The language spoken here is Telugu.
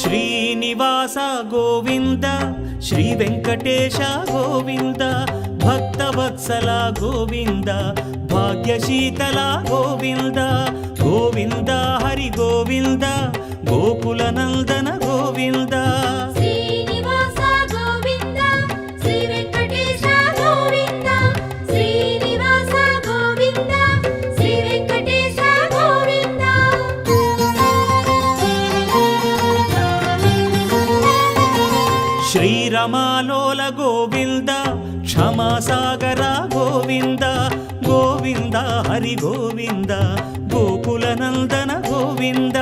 శ్రీనివాస గోవింద శ్రీ వెంకటేశ గోవింద భక్తవత్సల గోవింద భాగ్యశీతల గోవింద గోవింద హరి గోవింద గోకుల నందన గోవింద శ్రీనివాస గోవింద శ్రీ వెంకటేశ గోవింద శ్రీనివాస గోవింద శ్రీ వెంకటేశ గోవింద శ్రీరమాలోల గోవింద క్షమాసాగర గోవింద గోవింద హరి గోవింద గోకుల నందన గోవింద